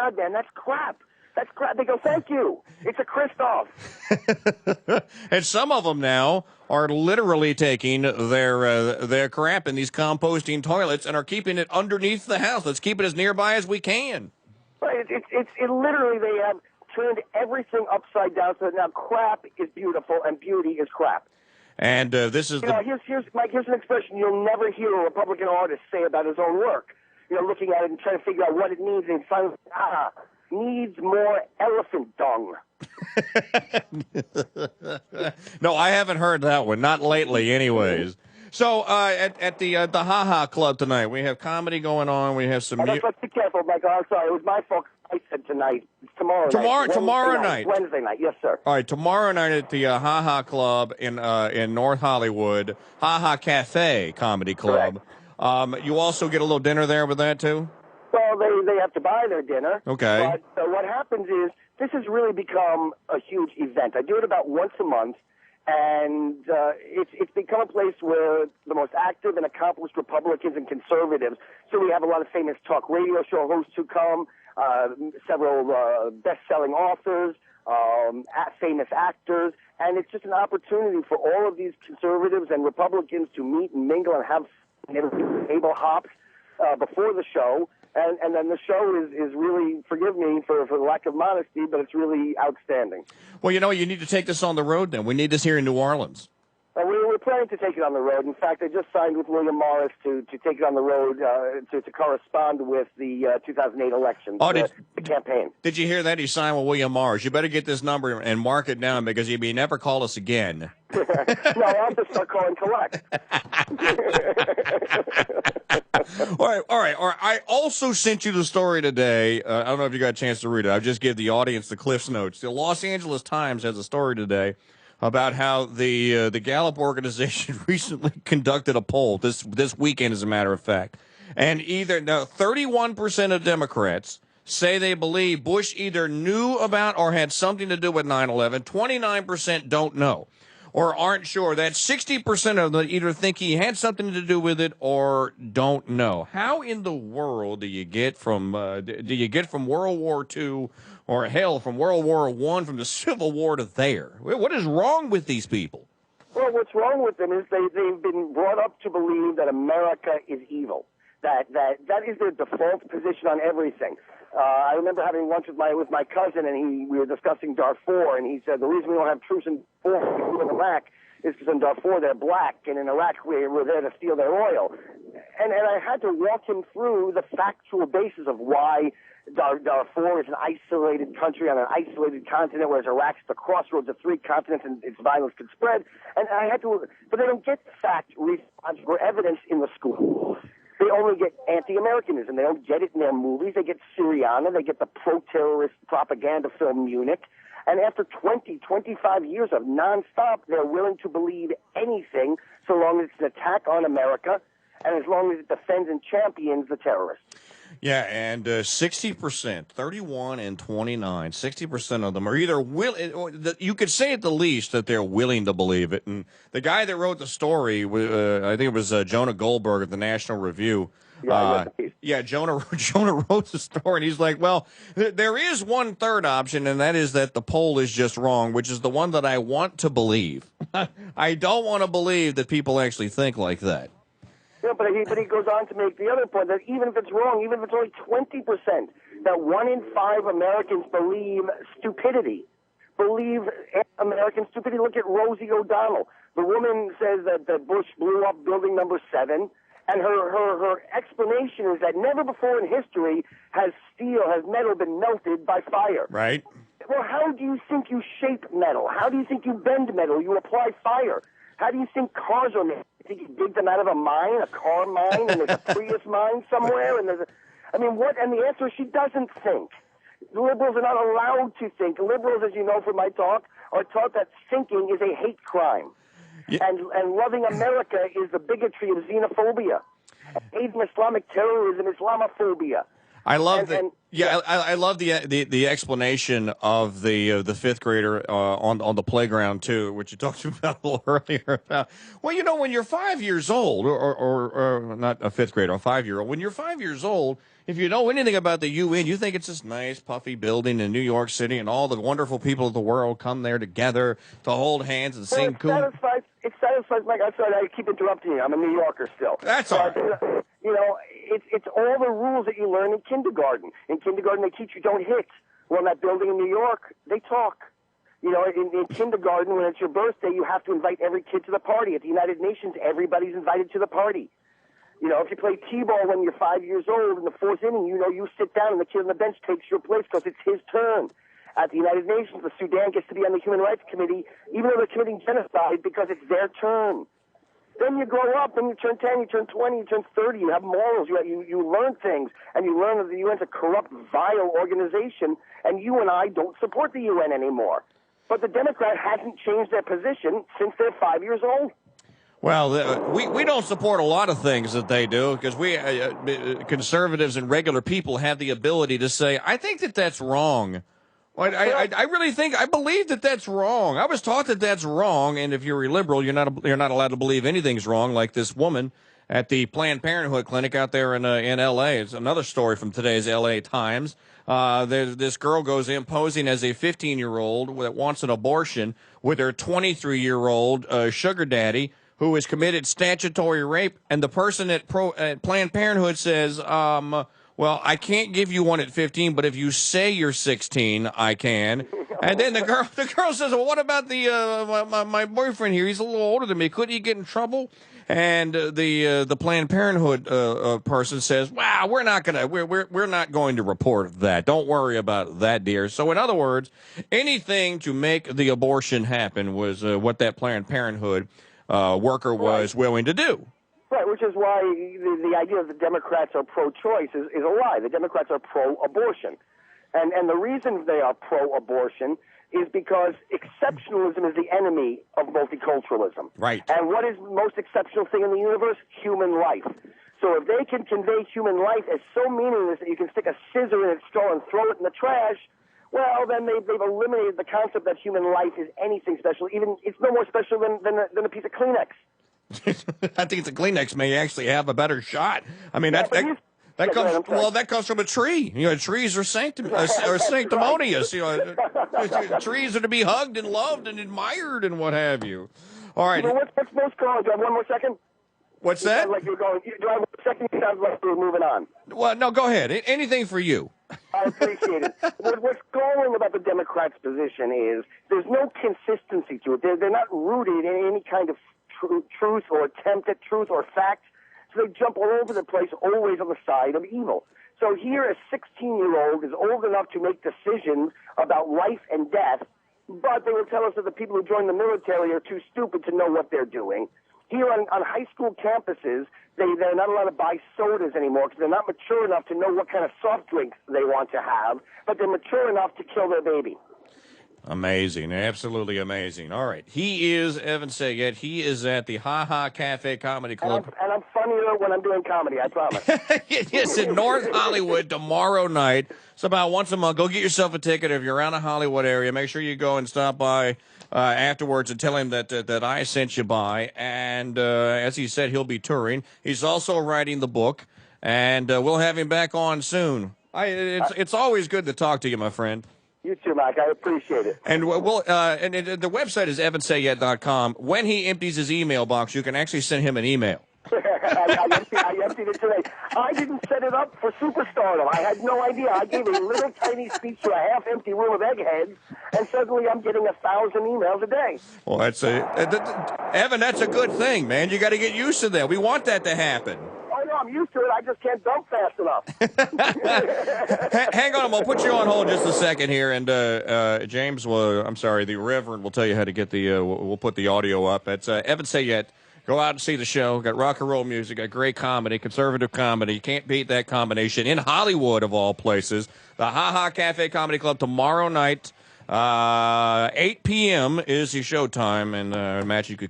God, man, that's crap. That's crap. They go, thank you. It's a Christoph. And some of them now are literally taking their crap in these composting toilets and are keeping it underneath the house. Let's keep it as nearby as we can. Right. It literally, they have turned everything upside down so that now crap is beautiful and beauty is crap. And this is here's Mike, here's an expression you'll never hear a Republican artist say about his own work. Looking at it and trying to figure out what it needs, and finally, needs more elephant dung. No, I haven't heard that one. Not lately, anyways. So at the Ha Ha Club tonight, we have comedy going on. We have some. Let's be careful, Mike. I'm sorry. It was my fault. I said tonight. It's tomorrow night. Wednesday night. Yes, sir. All right, tomorrow night at the Ha Ha Club in North Hollywood, Ha Ha Cafe Comedy Club. You also get a little dinner there with that too? Well, they have to buy their dinner. Okay. But what happens is this has really become a huge event. I do it about once a month, and it's become a place where the most active and accomplished Republicans and conservatives. So we have a lot of famous talk radio show hosts who come, several best-selling authors, famous actors, and it's just an opportunity for all of these conservatives and Republicans to meet and mingle and have table hops before the show. And then the show is really, forgive me for the lack of modesty, but it's really outstanding. Well, you need to take this on the road then. We need this here in New Orleans. We're planning to take it on the road. In fact, I just signed with William Morris to take it on the road to correspond with the 2008 elections, the campaign. Did you hear that? He signed with William Morris. You better get this number and mark it down because he may never call us again. No, I'll just start calling collect. All right. I also sent you the story today. I don't know if you got a chance to read it. I'll just give the audience the Cliff's Notes. The Los Angeles Times has a story today about how the Gallup organization recently conducted a poll this weekend, as a matter of fact, and 31% of Democrats say they believe Bush either knew about or had something to do with 9/11. 29% don't know or aren't sure. That's 60% of them either think he had something to do with it or don't know. How in the world do you get from World War II? Or hell, from World War I, from the Civil War to there? What is wrong with these people? Well, what's wrong with them is they've been brought up to believe that America is evil. That is their default position on everything. I remember having lunch with my cousin, and we were discussing Darfur, and he said the reason we don't have troops in Iraq is because in Darfur they're black, and in Iraq we're there to steal their oil. And I had to walk him through the factual basis of why Darfur is an isolated country on an isolated continent, whereas Iraq's the crossroads of three continents and its violence could spread. And but they don't get fact, response, or evidence in the schools. They only get anti-Americanism. They don't get it in their movies. They get Syriana. They get the pro-terrorist propaganda film Munich. And after 25 years of nonstop, they're willing to believe anything so long as it's an attack on America and as long as it defends and champions the terrorists. Yeah, and 60%, 31 and 29, 60% of them are either willing, you could say at the least that they're willing to believe it. And the guy that wrote the story, I think it was Jonah Goldberg of the National Review. Jonah wrote the story, and he's like, well, there is one third option, and that is that the poll is just wrong, which is the one that I want to believe. I don't want to believe that people actually think like that. Yeah, but he goes on to make the other point that even if it's wrong, even if it's only 20%, that 1 in 5 Americans believe stupidity. Believe American stupidity. Look at Rosie O'Donnell. The woman says that Bush blew up building number 7, and her explanation is that never before in history has metal been melted by fire. Right. Well, how do you think you shape metal? How do you think you bend metal? You apply fire. How do you think cars are made? You think you dig them out of a mine, a car mine, and there's a Prius mine somewhere? And what? And the answer is she doesn't think. Liberals are not allowed to think. Liberals, as you know from my talk, are taught that thinking is a hate crime. Yeah. And loving America is the bigotry of xenophobia. Hating Islamic terrorism, Islamophobia. I love that. Yeah, I love the explanation of the fifth grader on the playground too, which you talked about a little earlier about. Well, when you're 5 years old, or not a fifth grader, a 5-year-old, when you're 5 years old, if you know anything about the UN, you think it's this nice puffy building in New York City, and all the wonderful people of the world come there together to hold hands and sing cool. It satisfies, Mike. I'm sorry, I keep interrupting you. I'm a New Yorker still. That's all right. It's all the rules that you learn in kindergarten. In kindergarten, they teach you don't hit. Well, in that building in New York, they talk. In kindergarten, when it's your birthday, you have to invite every kid to the party. At the United Nations, everybody's invited to the party. If you play T-ball when you're 5 years old in the fourth inning, you sit down and the kid on the bench takes your place because it's his turn. At the United Nations, the Sudan gets to be on the Human Rights Committee, even though they're committing genocide, because it's their turn. Then you grow up, and you turn 10, you turn 20, you turn 30, you have morals, you learn things, and you learn that the UN's a corrupt, vile organization, and you and I don't support the UN anymore. But the Democrat hasn't changed their position since they're 5 years old. Well, we don't support a lot of things that they do because we conservatives and regular people have the ability to say, I think that's wrong. I really believe that's wrong. I was taught that's wrong, and if you're a liberal, you're not allowed to believe anything's wrong. Like this woman at the Planned Parenthood clinic out there in L.A. It's another story from today's L.A. Times. This girl goes in posing as a 15-year-old that wants an abortion with her 23-year-old sugar daddy, who has committed statutory rape, and the person at Planned Parenthood says, well, I can't give you one at 15, but if you say you're 16, I can. And then the girl says, well, what about my boyfriend here? He's a little older than me. Could he get in trouble? And the Planned Parenthood person says, wow, we're not going to report that. Don't worry about that, dear. So in other words, anything to make the abortion happen was what that Planned Parenthood worker was willing to do. Right, which is why the idea that the Democrats are pro-choice is a lie. The Democrats are pro-abortion. And the reason they are pro-abortion is because exceptionalism is the enemy of multiculturalism. Right. And what is the most exceptional thing in the universe? Human life. So if they can convey human life as so meaningless that you can stick a scissor in its straw and throw it in the trash, well, then they've eliminated the concept that human life is anything special. Even it's no more special than a piece of Kleenex. I think the Kleenex may actually have a better shot. I mean, that comes from a tree. Trees are sanctimonious. Trees are to be hugged and loved and admired and what have you. All right. What's most common? Do I have one more second? What's that? Like you're going. Do I have a second? It sounds like we're moving on. Well, no, go ahead. Anything for you. I appreciate it. What's galling about the Democrats' position is there's no consistency to it. They're not rooted in any kind of truth or attempt at truth or fact. So they jump all over the place, always on the side of evil. So here a 16-year-old is old enough to make decisions about life and death, but they will tell us that the people who join the military are too stupid to know what they're doing. Here on high school campuses, they're not allowed to buy sodas anymore because they're not mature enough to know what kind of soft drinks they want to have, but they're mature enough to kill their baby. Amazing. Absolutely amazing. All right. He is Evan Sayet. He is at the Ha Ha Cafe Comedy Club. And I'm funnier when I'm doing comedy, I promise. Yes, in North Hollywood tomorrow night. It's about once a month. Go get yourself a ticket if you're around the Hollywood area. Make sure you go and stop by afterwards and tell him that I sent you by. And as he said, he'll be touring. He's also writing the book, and we'll have him back on soon. It's always good to talk to you, my friend. You too, Mike. I appreciate it. And the website is evansayet.com. When he empties his email box, you can actually send him an email. I emptied it today. I didn't set it up for superstardom. I had no idea. I gave a little tiny speech to a half-empty room of eggheads, and suddenly I'm getting 1,000 emails a day. Well, Evan, that's a good thing, man. You got to get used to that. We want that to happen. Oh, no, I'm used to it. I just can't dump fast enough. Hang on. I'll put you on hold just a second here, and James the Reverend will tell you how to get we'll put the audio up. It's Evan Sayet. Go out and see the show. Got rock and roll music, got great comedy, conservative comedy. You can't beat that combination in Hollywood, of all places. The Ha Ha Cafe Comedy Club tomorrow night, 8 p.m. is the showtime, and match you could